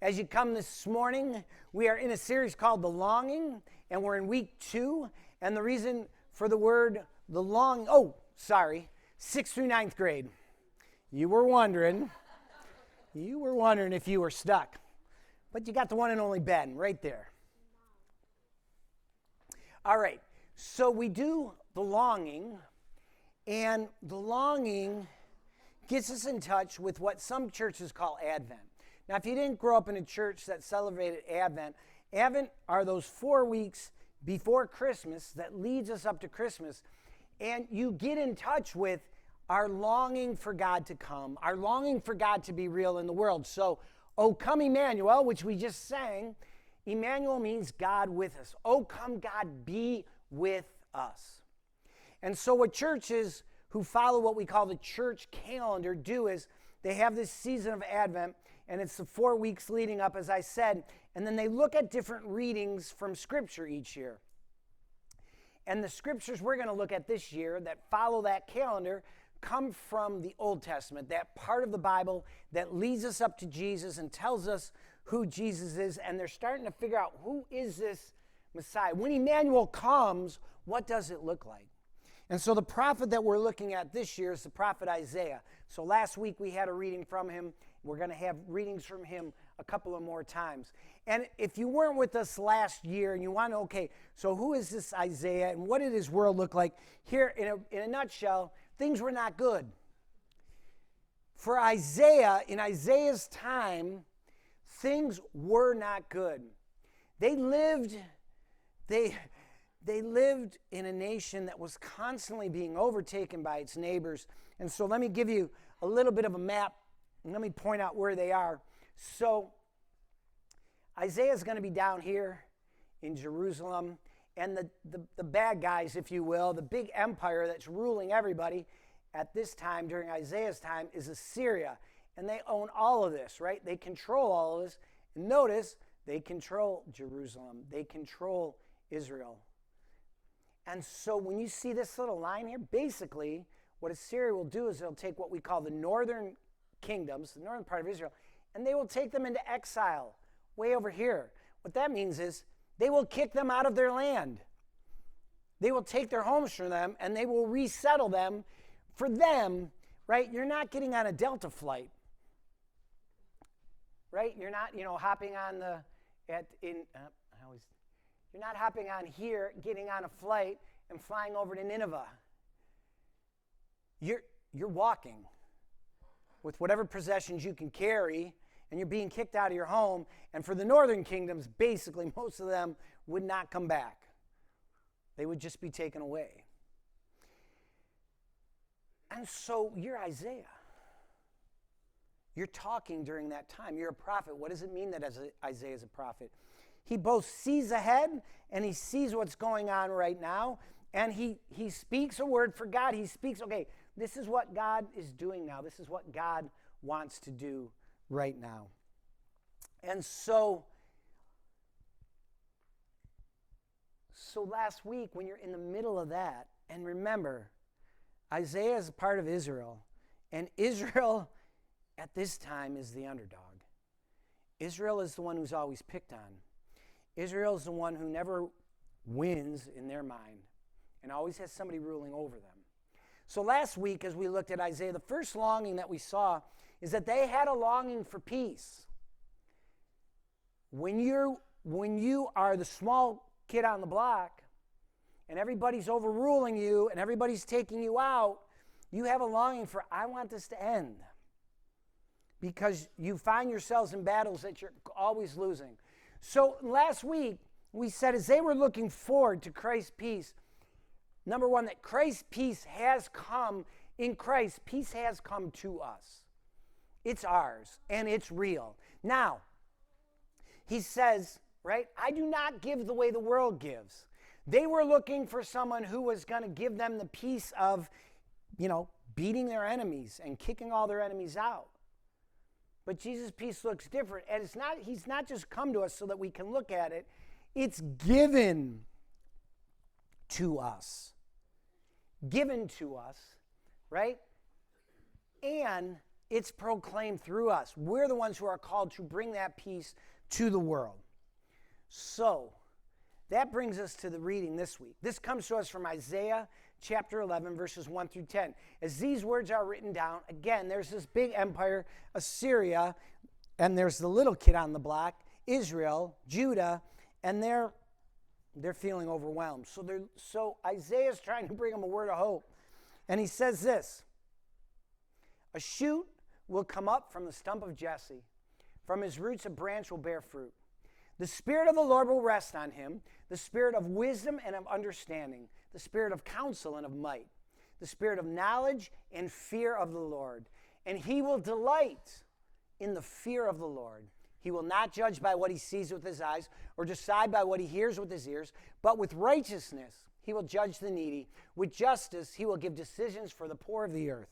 As you come this morning, we are in a series called The Longing, and we're in week 2. And the reason for the word, the longing, 6th through 9th grade. You were wondering if you were stuck. But you got the one and only Ben right there. All right, so we do the longing, and the longing gets us in touch with what some churches call Advent. Now, if you didn't grow up in a church that celebrated Advent, Advent are those 4 weeks before Christmas that leads us up to Christmas, and you get in touch with our longing for God to come, our longing for God to be real in the world. So, O come Emmanuel, which we just sang, Emmanuel means God with us. O come God, be with us. And so what churches who follow what we call the church calendar do is they have this season of Advent, and it's the 4 weeks leading up, as I said, and then they look at different readings from Scripture each year. And the Scriptures we're going to look at this year that follow that calendar come from the Old Testament, that part of the Bible that leads us up to Jesus and tells us who Jesus is, and they're starting to figure out, who is this Messiah? When Emmanuel comes, what does it look like? And so the prophet that we're looking at this year is the prophet Isaiah. So last week we had a reading from him. We're going to have readings from him a couple of more times. And if you weren't with us last year and you want to know, okay, so who is this Isaiah and what did his world look like? Here, in a nutshell, things were not good. For Isaiah, in Isaiah's time, things were not good. They lived in a nation that was constantly being overtaken by its neighbors. And so let me give you a little bit of a map, and let me point out where they are. So Isaiah's going to be down here in Jerusalem, and the bad guys, if you will, the big empire that's ruling everybody at this time, during Isaiah's time, is Assyria. And they own all of this, right? They control all of this. And notice, they control Jerusalem. They control Israel. And so when you see this little line here, basically what Assyria will do is they'll take what we call the northern kingdoms, the northern part of Israel, and they will take them into exile way over here. What that means is they will kick them out of their land. They will take their homes from them and they will resettle them. For them, right, you're not getting on a Delta flight. Right? You're not, hopping on you're not hopping on here, getting on a flight, and flying over to Nineveh. You're walking with whatever possessions you can carry, and you're being kicked out of your home. And for the northern kingdoms, basically, most of them would not come back. They would just be taken away. And so you're Isaiah. You're talking during that time. You're a prophet. What does it mean that Isaiah is a prophet? He both sees ahead and he sees what's going on right now, and he speaks a word for God. He speaks, okay, this is what God is doing now. This is what God wants to do right now. And so last week, when you're in the middle of that, and remember, Isaiah is a part of Israel, and Israel at this time is the underdog. Israel is the one who's always picked on. Israel is the one who never wins in their mind and always has somebody ruling over them. So last week, as we looked at Isaiah, the first longing that we saw is that they had a longing for peace. When you are the small kid on the block and everybody's overruling you and everybody's taking you out, you have a longing for, I want this to end. Because you find yourselves in battles that you're always losing. So last week, we said as they were looking forward to Christ's peace, number one, that Christ's peace has come. In Christ, peace has come to us. It's ours, and it's real. Now, he says, right, I do not give the way the world gives. They were looking for someone who was going to give them the peace of, beating their enemies and kicking all their enemies out. But Jesus' peace looks different. And he's not just come to us so that we can look at it. It's given to us. Given to us, right? And it's proclaimed through us. We're the ones who are called to bring that peace to the world. So, that brings us to the reading this week. This comes to us from Isaiah chapter 11, verses 1 through 10. As these words are written down, again, there's this big empire, Assyria, and there's the little kid on the block, Israel, Judah, and they're feeling overwhelmed. So Isaiah's trying to bring them a word of hope. And he says this, a shoot will come up from the stump of Jesse. From his roots a branch will bear fruit. The Spirit of the Lord will rest on him, the Spirit of wisdom and of understanding, the Spirit of counsel and of might, the Spirit of knowledge and fear of the Lord. And he will delight in the fear of the Lord. He will not judge by what he sees with his eyes or decide by what he hears with his ears, but with righteousness he will judge the needy. With justice he will give decisions for the poor of the earth.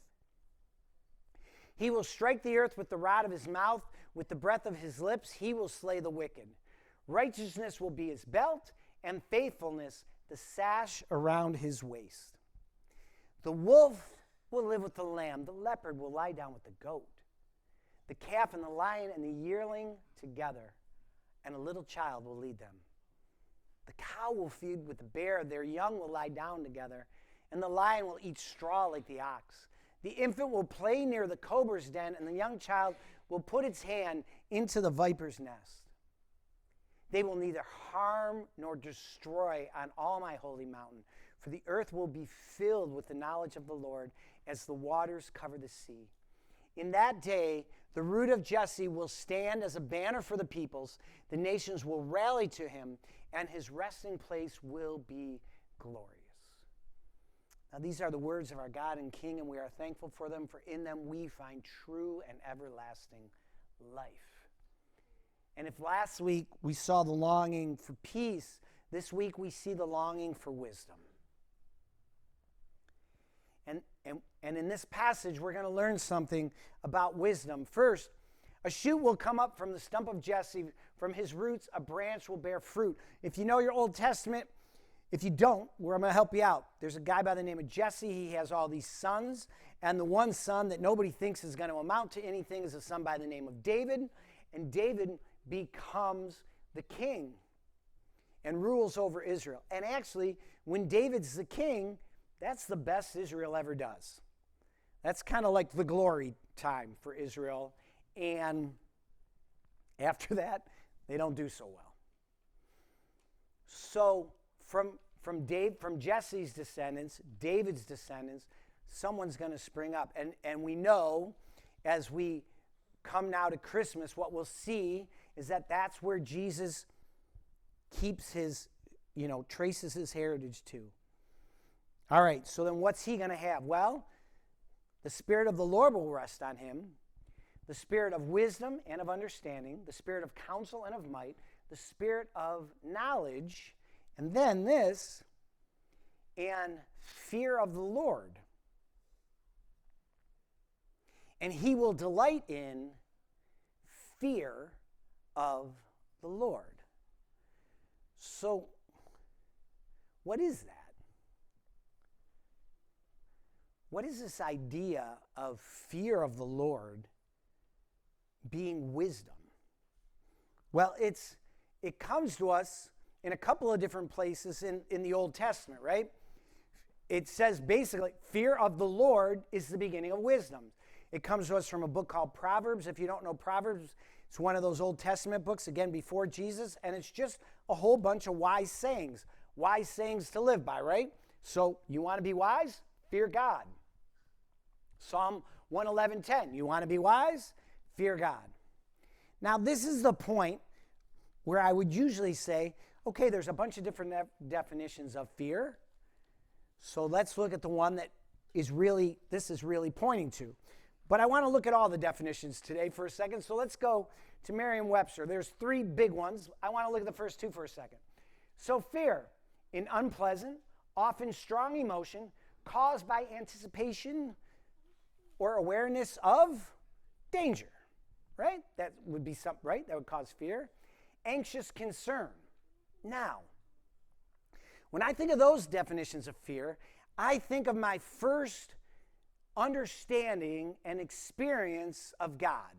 He will strike the earth with the rod of his mouth, with the breath of his lips he will slay the wicked. Righteousness will be his belt, and faithfulness the sash around his waist. The wolf will live with the lamb. The leopard will lie down with the goat. The calf and the lion and the yearling together, and a little child will lead them. The cow will feed with the bear. Their young will lie down together, and the lion will eat straw like the ox. The infant will play near the cobra's den, and the young child will put its hand into the viper's nest. They will neither harm nor destroy on all my holy mountain, for the earth will be filled with the knowledge of the Lord as the waters cover the sea. In that day, the root of Jesse will stand as a banner for the peoples. The nations will rally to him, and his resting place will be glorious. Now, these are the words of our God and King, and we are thankful for them, for in them we find true and everlasting life. And if last week we saw the longing for peace, this week we see the longing for wisdom. And in this passage, we're going to learn something about wisdom. First, a shoot will come up from the stump of Jesse. From his roots, a branch will bear fruit. If you know your Old Testament, if you don't, I'm going to help you out. There's a guy by the name of Jesse. He has all these sons. And the one son that nobody thinks is going to amount to anything is a son by the name of David. And David becomes the king and rules over Israel. And actually, when David's the king, that's the best Israel ever does. That's kind of like the glory time for Israel. And after that, they don't do so well. So from Jesse's descendants, David's descendants, someone's going to spring up. And we know as we come now to Christmas, what we'll see is that that's where Jesus keeps his, traces his heritage to. All right, so then what's he going to have? Well, the Spirit of the Lord will rest on him, the Spirit of wisdom and of understanding, the Spirit of counsel and of might, the Spirit of knowledge, and then this, and fear of the Lord. And he will delight in fear of the Lord. So, what is that? What is this idea of fear of the Lord being wisdom? Well, it comes to us in a couple of different places in the Old Testament, right? It says basically, fear of the Lord is the beginning of wisdom. It comes to us from a book called Proverbs. If you don't know Proverbs, it's one of those Old Testament books, again, before Jesus, and it's just a whole bunch of wise sayings to live by, right? So you want to be wise? Fear God. Psalm 111:10, you want to be wise? Fear God. Now, this is the point where I would usually say, okay, there's a bunch of different definitions of fear. So let's look at the one that this is really pointing to. But I want to look at all the definitions today for a second. So let's go to Merriam-Webster. There's 3 big ones. I want to look at the first 2 for a second. So fear, an unpleasant, often strong emotion caused by anticipation or awareness of danger, right? That would be something, right? That would cause fear. Anxious concern. Now, when I think of those definitions of fear, I think of my first understanding and experience of God.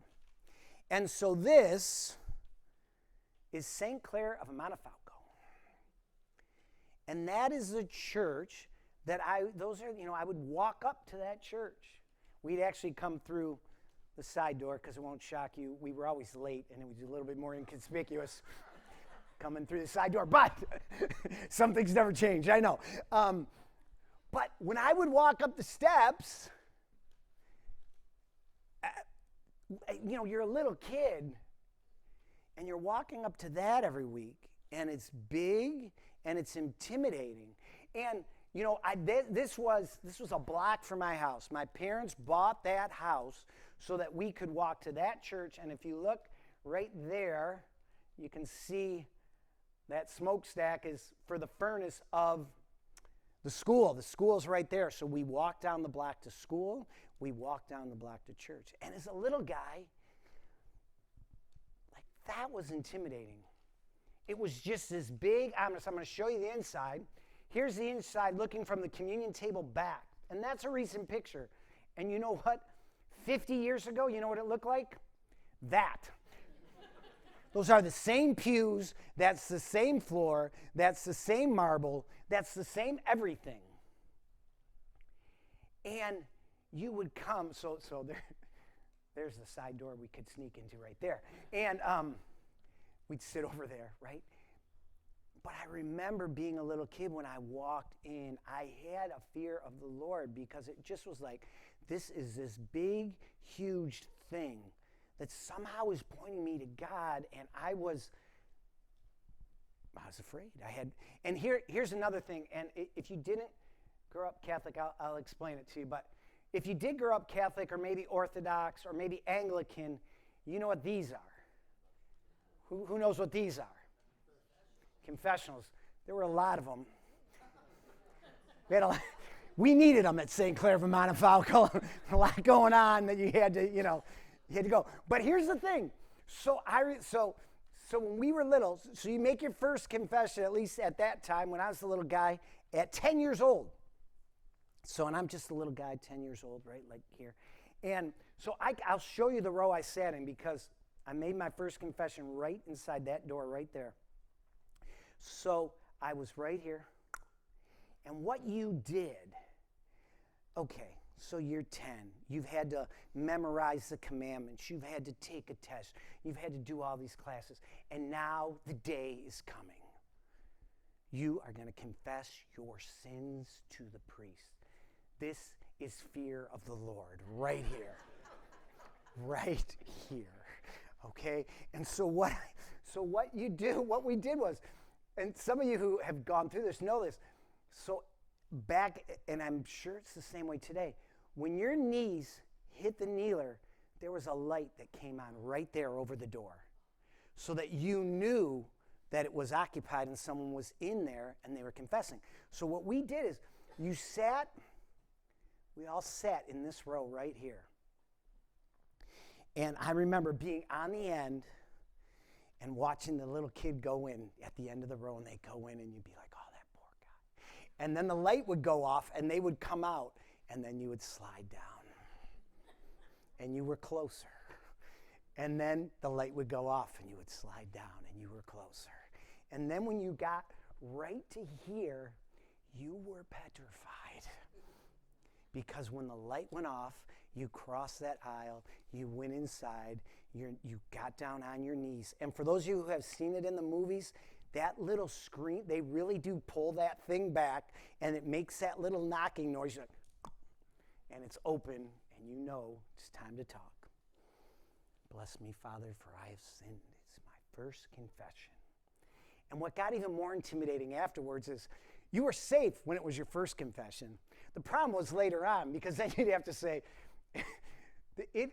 And so this is St. Clare of Montefiore. And that is the church that I would walk up to that church. We'd actually come through the side door, because it won't shock you. We were always late, and it was a little bit more inconspicuous coming through the side door. But some things never change, I know. But when I would walk up the steps, you're a little kid, and you're walking up to that every week, and it's big, and it's intimidating. And this was a block from my house. My parents bought that house so that we could walk to that church. And if you look right there, you can see that smokestack is for the furnace of the school. The school's right there. So we walked down the block to school. We walked down the block to church. And as a little guy, like, that was intimidating. It was just this big ominous. I'm going to show you the inside. Here's the inside looking from the communion table back. And that's a recent picture. And you know what? 50 years ago, you know what it looked like? That. Those are the same pews. That's the same floor. That's the same marble. That's the same everything. And you would come. So there's the side door we could sneak into right there. And we'd sit over there, right? But I remember being a little kid when I walked in, I had a fear of the Lord, because it just was like, this is this big, huge thing that somehow is pointing me to God, and I was afraid. And here's another thing, and if you didn't grow up Catholic, I'll explain it to you, but if you did grow up Catholic or maybe Orthodox or maybe Anglican, you know what these are. Who knows what these are? Confessionals. There were a lot of them. We needed them at St. Clare of Montefiore. A lot going on that you had to go. But here's the thing. So when we were little, so you make your first confession, at least at that time when I was a little guy, at 10 years old. So, and I'm just a little guy, 10 years old, right, like here. And so I'll show you the row I sat in, because I made my first confession right inside that door right there. So I was right here. And what you did, okay, so you're 10. You've had to memorize the commandments. You've had to take a test. You've had to do all these classes. And now the day is coming. You are going to confess your sins to the priest. This is fear of the Lord right here. Right here. Okay? And so what we did was, and some of you who have gone through this know this, so back, and I'm sure it's the same way today, when your knees hit the kneeler, there was a light that came on right there over the door, so that you knew that it was occupied and someone was in there and they were confessing. So what we did is, we all sat in this row right here. And I remember being on the end and watching the little kid go in at the end of the row, and they go in, and you'd be like, oh, that poor guy. And then the light would go off, and they would come out, and then you would slide down. And you were closer. And then the light would go off, and you would slide down, and you were closer. And then when you got right to here, you were petrified. Because when the light went off, you crossed that aisle, you went inside, you got down on your knees. And for those of you who have seen it in the movies, that little screen, they really do pull that thing back, and it makes that little knocking noise, and it's open, and you know it's time to talk. Bless me, Father, for I have sinned. It's my first confession. And what got even more intimidating afterwards is, you were safe when it was your first confession. The problem was later on, because then you'd have to say,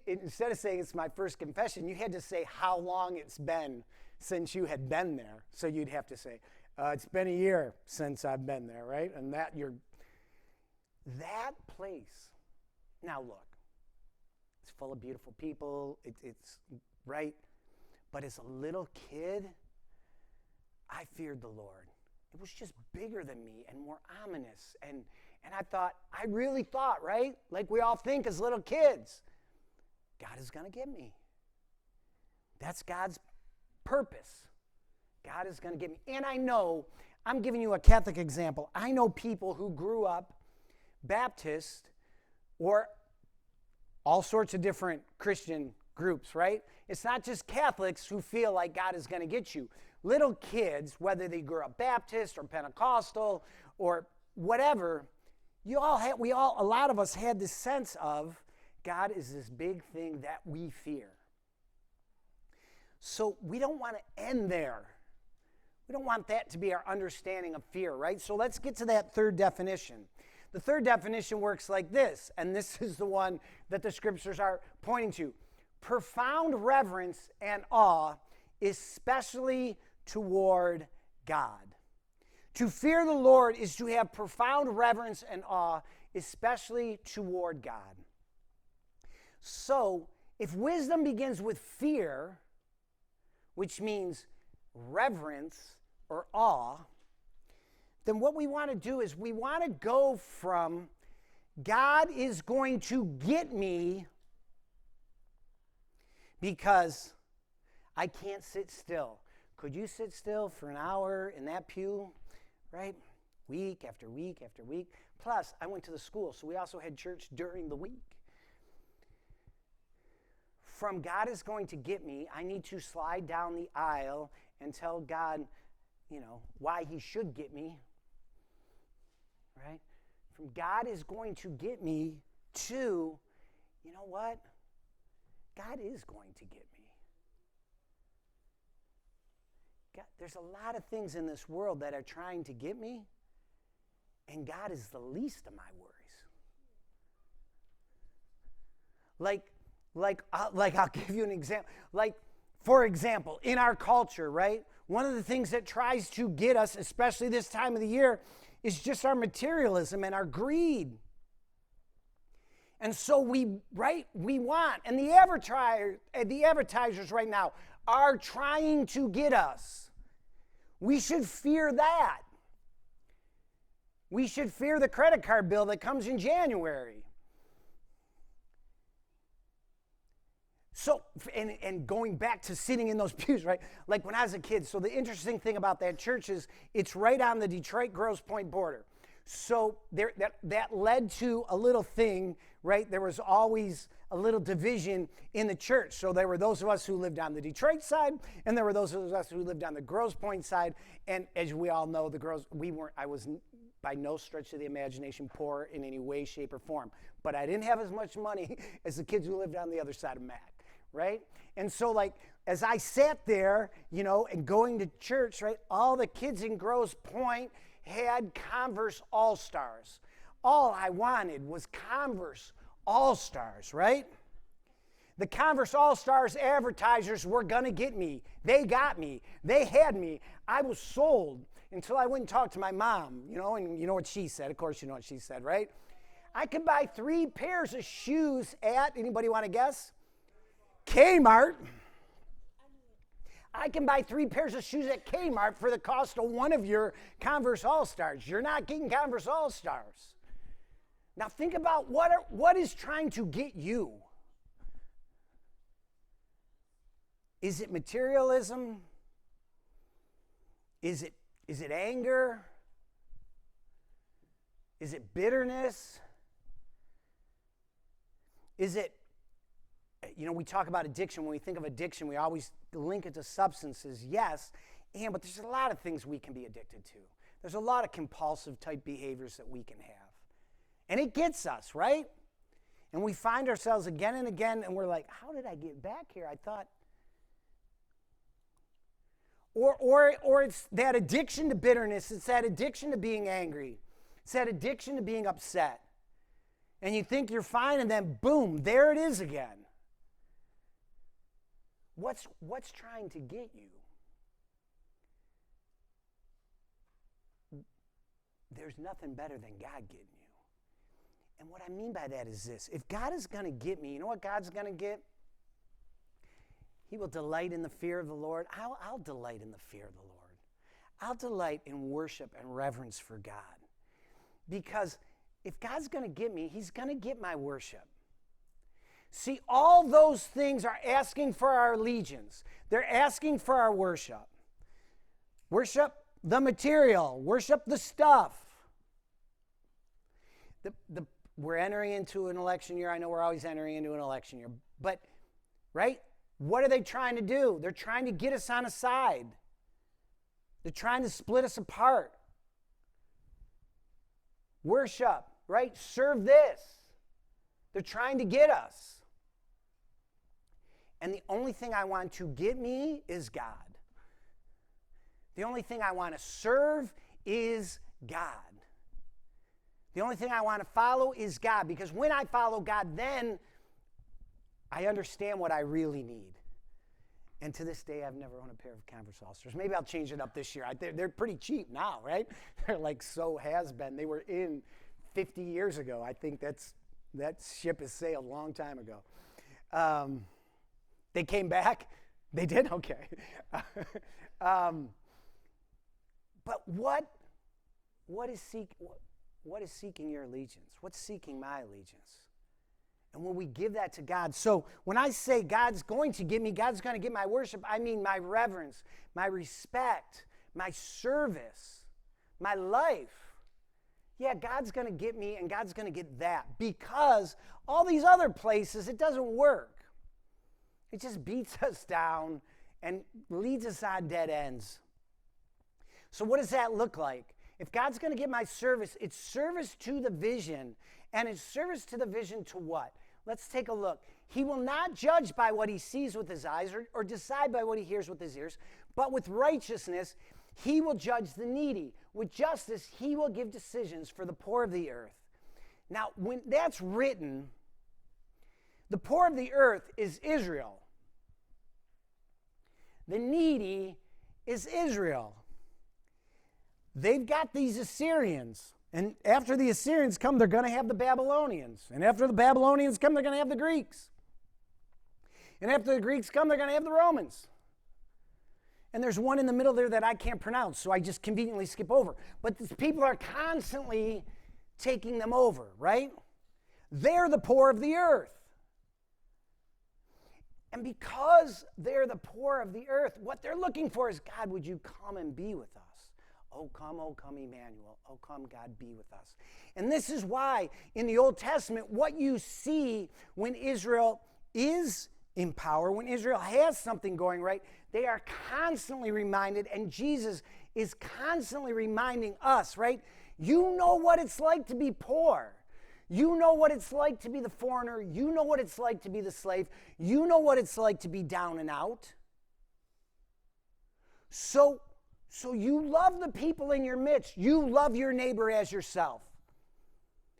instead of saying it's my first confession, you had to say how long it's been since you had been there. So you'd have to say, it's been a year since I've been there, right? And that place. Now look, it's full of beautiful people. It's right. But as a little kid, I feared the Lord. It was just bigger than me and more ominous. And I really thought, right? Like we all think as little kids, God is going to get me. That's God's purpose. God is going to get me. And I know, I'm giving you a Catholic example. I know people who grew up Baptist or all sorts of different Christian groups, right? It's not just Catholics who feel like God is going to get you. Little kids, whether they grew up Baptist or Pentecostal or whatever, a lot of us had this sense of God is this big thing that we fear. So we don't want to end there. We don't want that to be our understanding of fear, right? So let's get to that third definition. The third definition works like this, and this is the one that the scriptures are pointing to. Profound reverence and awe, especially toward God. To fear the Lord is to have profound reverence and awe, especially toward God. So, if wisdom begins with fear, which means reverence or awe, then what we want to do is we want to go from God is going to get me because I can't sit still. Could you sit still for an hour in that pew, right? Week after week after week. Plus, I went to the school, so we also had church during the week. From God is going to get me, I need to slide down the aisle and tell God, why he should get me, right? From God is going to get me to, you know what? God is going to get me. God, there's a lot of things in this world that are trying to get me, and God is the least of my worries. Like I'll give you an example. Like, for example, in our culture, right? One of the things that tries to get us, especially this time of the year, is just our materialism and our greed. And so we want, and the advertisers right now are trying to get us. We should fear that. We should fear the credit card bill that comes in January. So, and going back to sitting in those pews, right? Like when I was a kid. So the interesting thing about that church is it's right on the Detroit-Grosse Pointe border. So that led to a little thing, right? There was always a little division in the church. So there were those of us who lived on the Detroit side, and there were those of us who lived on the Grosse Pointe side. And as we all know, I was by no stretch of the imagination poor in any way, shape, or form. But I didn't have as much money as the kids who lived on the other side of Mac, right? And so like, as I sat there, and going to church, right, all the kids in Grosse Pointe had Converse All-Stars. All I wanted was Converse All-Stars, right? The Converse All-Stars advertisers were going to get me. They got me. They had me. I was sold until I went and talked to my mom, and you know what she said. Of course you know what she said, right? I could buy 3 pairs of shoes at, anybody want to guess? Kmart. I can buy 3 pairs of shoes at Kmart for the cost of one of your Converse All-Stars. You're not getting Converse All-Stars. Now think about what is trying to get you. Is it materialism? Is it anger? Is it bitterness? Is it, we talk about addiction. When we think of addiction, we always link it to substances, yes, but there's a lot of things we can be addicted to. There's a lot of compulsive type behaviors that we can have. And it gets us, right? And we find ourselves again and again, and we're like, how did I get back here? I thought, or it's that addiction to bitterness, it's that addiction to being angry, it's that addiction to being upset. And you think you're fine, and then boom, there it is again. What's trying to get you? There's nothing better than God getting you. And what I mean by that is this. If God is going to get me, you know what God's going to get? He will delight in the fear of the Lord. I'll delight in the fear of the Lord. I'll delight in worship and reverence for God. Because if God's going to get me, he's going to get my worship. See, all those things are asking for our allegiance. They're asking for our worship. Worship the material. Worship the stuff. We're entering into an election year. I know we're always entering into an election year. But, right? What are they trying to do? They're trying to get us on a side. They're trying to split us apart. Worship, right? Serve this. They're trying to get us. And the only thing I want to get me is God. The only thing I want to serve is God. The only thing I want to follow is God. Because when I follow God, then I understand what I really need. And to this day, I've never owned a pair of Converse All-Stars. Maybe I'll change it up this year. They're pretty cheap now, right? They're like so has-been. They were in 50 years ago. I think that ship has sailed a long time ago. They came back? They did? Okay. But what is seeking your allegiance? What's seeking my allegiance? And when we give that to God, so when I say God's going to get me, God's going to get my worship, I mean my reverence, my respect, my service, my life. Yeah, God's going to get me and God's going to get that, because all these other places, it doesn't work. It just beats us down and leads us on dead ends. So what does that look like? If God's going to get my service, it's service to the vision. And it's service to the vision to what? Let's take a look. He will not judge by what he sees with his eyes or decide by what he hears with his ears, but with righteousness, he will judge the needy. With justice, he will give decisions for the poor of the earth. Now, when that's written, the poor of the earth is Israel. The needy is Israel. They've got these Assyrians. And after the Assyrians come, they're going to have the Babylonians. And after the Babylonians come, they're going to have the Greeks. And after the Greeks come, they're going to have the Romans. And there's one in the middle there that I can't pronounce, so I just conveniently skip over. But these people are constantly taking them over, right? They're the poor of the earth. And because they're the poor of the earth, what they're looking for is, God, would you come and be with us? Oh, come, Emmanuel. Oh, come, God, be with us. And this is why in the Old Testament, what you see when Israel is in power, when Israel has something going right, they are constantly reminded, and Jesus is constantly reminding us, right? You know what it's like to be poor. You know what it's like to be the foreigner. You know what it's like to be the slave. You know what it's like to be down and out. So you love the people in your midst. You love your neighbor as yourself.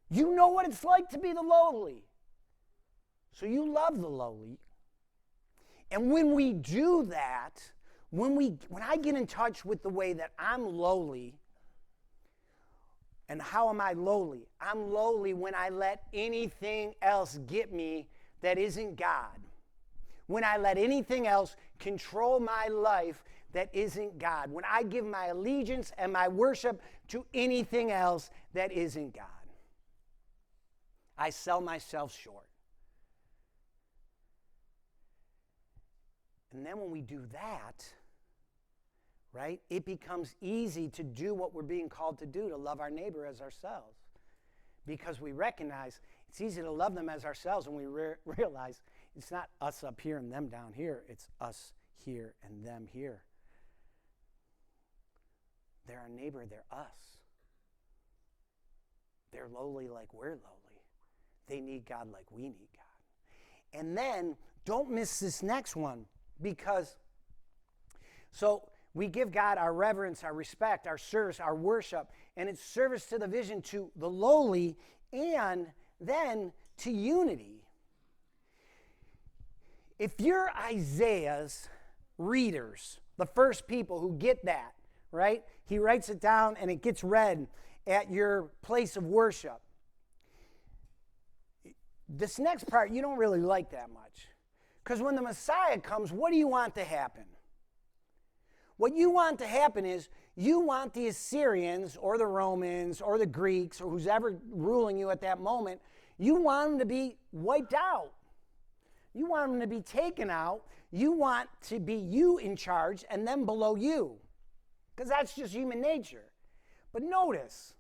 You know what it's like to be the lowly. So you love the lowly. And when we do that, when I get in touch with the way that I'm lowly, and how am I lowly? I'm lowly when I let anything else get me that isn't God. When I let anything else control my life that isn't God. When I give my allegiance and my worship to anything else that isn't God. I sell myself short. And then when we do that, right, it becomes easy to do what we're being called to do, to love our neighbor as ourselves. Because we recognize it's easy to love them as ourselves when we realize it's not us up here and them down here. It's us here and them here. They're our neighbor, they're us. They're lowly like we're lowly. They need God like we need God. And then, don't miss this next one, because, so we give God our reverence, our respect, our service, our worship, and it's service to the vision, to the lowly, and then to unity. If you're Isaiah's readers, the first people who get that, right? He writes it down and it gets read at your place of worship. This next part you don't really like that much. Because when the Messiah comes, what do you want to happen? What you want to happen is you want the Assyrians or the Romans or the Greeks or who's ever ruling you at that moment, you want them to be wiped out. You want them to be taken out. You want to be you in charge and them below you, because that's just human nature. But notice,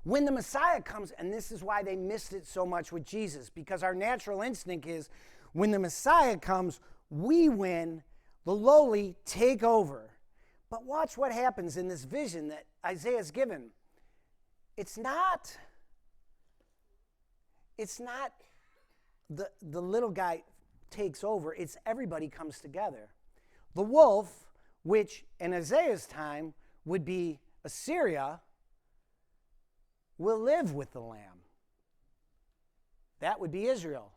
when the Messiah comes, and this is why they missed it so much with Jesus, because our natural instinct is when the Messiah comes, we win, the lowly take over. But watch what happens in this vision that Isaiah's given. It's not the little guy takes over, it's everybody comes together. The wolf, which in Isaiah's time would be Assyria, will live with the lamb. That would be Israel.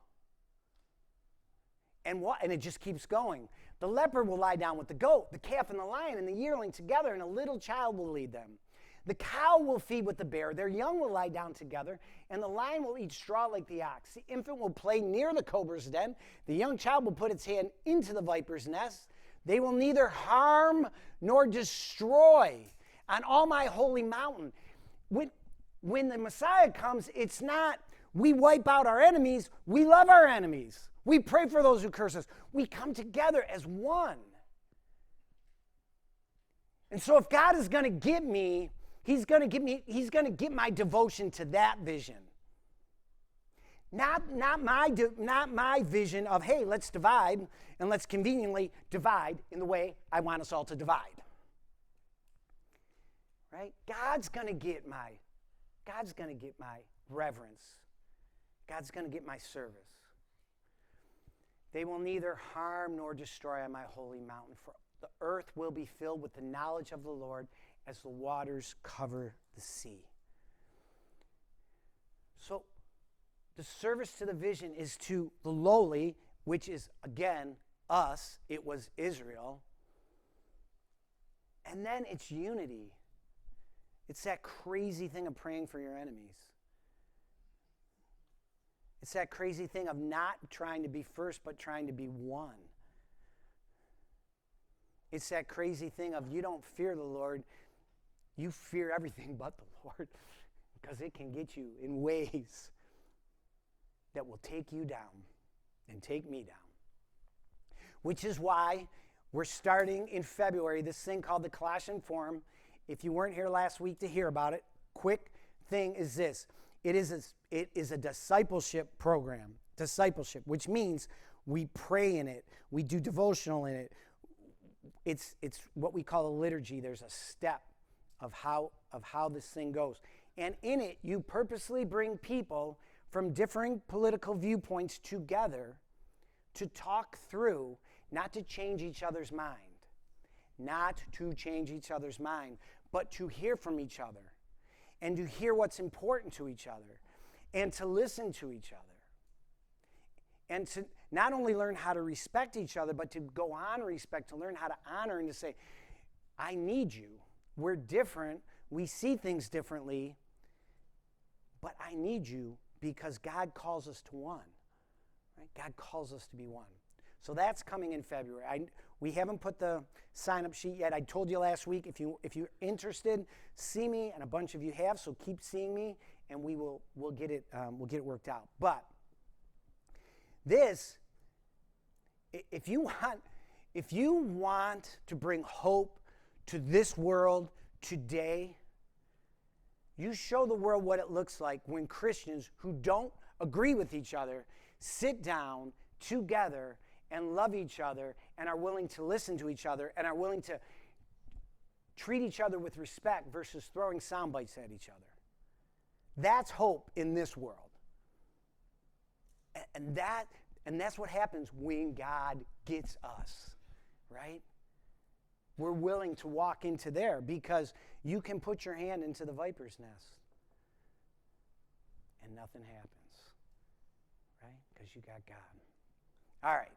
And it just keeps going. The leopard will lie down with the goat, the calf and the lion and the yearling together, and a little child will lead them. The cow will feed with the bear, their young will lie down together, and the lion will eat straw like the ox. The infant will play near the cobra's den. The young child will put its hand into the viper's nest. They will neither harm nor destroy on all my holy mountain. When the Messiah comes, it's not we wipe out our enemies, we love our enemies. We pray for those who curse us. We come together as one. And so if God is going to get me, he's going to get my devotion to that vision. Not my vision of, hey, let's divide, and let's conveniently divide in the way I want us all to divide. Right? God's going to get my reverence. God's going to get my service. They will neither harm nor destroy on my holy mountain, for the earth will be filled with the knowledge of the Lord as the waters cover the sea. So the service to the vision is to the lowly, which is, again, us. It was Israel. And then it's unity. It's that crazy thing of praying for your enemies. It's that crazy thing of not trying to be first, but trying to be one. It's that crazy thing of you don't fear the Lord, you fear everything but the Lord, because it can get you in ways that will take you down and take me down. Which is why we're starting in February this thing called the Colossian Forum. If you weren't here last week to hear about it, quick thing is this. It is a discipleship program. Discipleship, which means we pray in it, we do devotional in it. It's what we call a liturgy. There's a step of how this thing goes. And in it, you purposely bring people from differing political viewpoints together to talk through, not to change each other's mind. Not to change each other's mind, but to hear from each other and to hear what's important to each other and to listen to each other and to not only learn how to respect each other, but to go on respect, to learn how to honor and to say, I need you. We're different. We see things differently, but I need you because God calls us to one. Right? God calls us to be one. So that's coming in February. We haven't put the sign-up sheet yet. I told you last week, if you're interested, see me, and a bunch of you have. So keep seeing me, and we'll get it worked out. But this, if you want to bring hope to this world today, you show the world what it looks like when Christians who don't agree with each other sit down together and love each other and are willing to listen to each other and are willing to treat each other with respect versus throwing sound bites at each other. That's hope in this world. And that's what happens when God gets us, right? We're willing to walk into there because you can put your hand into the viper's nest and nothing happens, right? Because you got God. All right.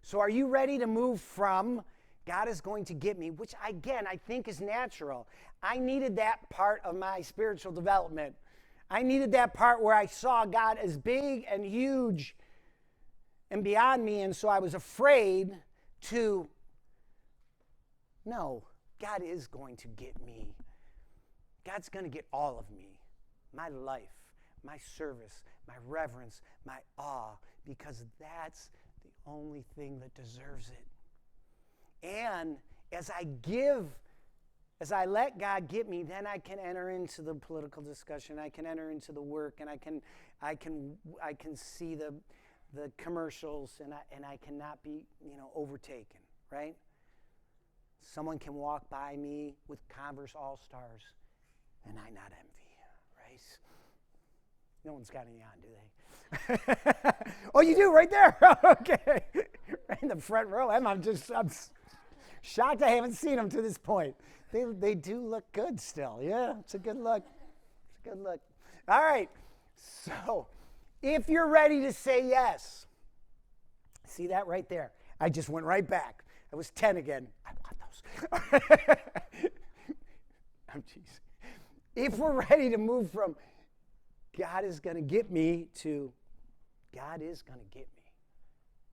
So are you ready to move from God is going to get me, which again, I think is natural. I needed that part of my spiritual development. I needed that part where I saw God as big and huge and beyond me, and so I was afraid to No, God is going to get me. God's going to get all of me, my life, my service, my reverence, my awe, because that's the only thing that deserves it. And as I let God get me, then I can enter into the political discussion. I can enter into the work, and I can see the commercials, and I cannot be overtaken. Right? Someone can walk by me with Converse All-Stars, and I not envy. Right? No one's got any on, do they? Oh, you do right there. Okay, right in the front row. I'm shocked I haven't seen them to this point. They do look good still. Yeah, it's a good look. It's a good look. All right. So, if you're ready to say yes, see that right there? I just went right back. I was 10 again. I want those. I'm teasing. If we're ready to move from God is going to get me to God is going to get me,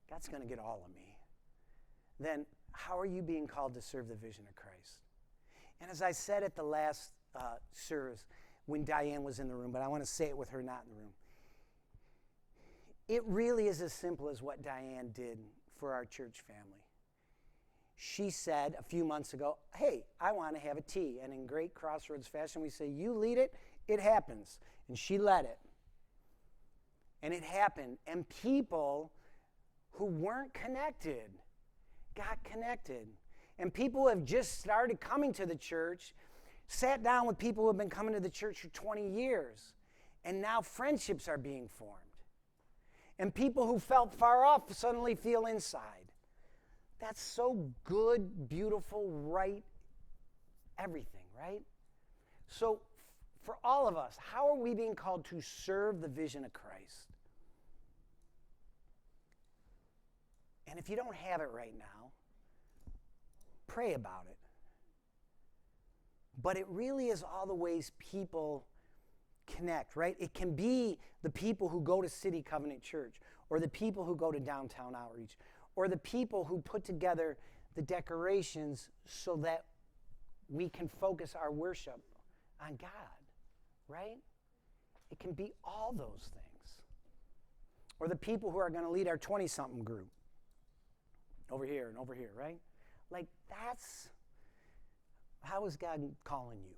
God's going to get all of me, then how are you being called to serve the vision of Christ? And as I said at the last service when Diane was in the room, but I want to say it with her not in the room, it really is as simple as what Diane did for our church family. She said a few months ago, hey, I want to have a tea. And in great Crossroads fashion, we say, you lead it, it happens. And she led it. And it happened. And people who weren't connected got connected. And people who have just started coming to the church sat down with people who have been coming to the church for 20 years. And now friendships are being formed. And people who felt far off suddenly feel inside. That's so good, beautiful, right, everything, right? So for all of us, how are we being called to serve the vision of Christ? And if you don't have it right now, pray about it. But it really is all the ways people connect, right? It can be the people who go to City Covenant Church, or the people who go to Downtown Outreach, or the people who put together the decorations so that we can focus our worship on God, right? It can be all those things. Or the people who are going to lead our 20-something group. Over here and over here, right? Like, how is God calling you?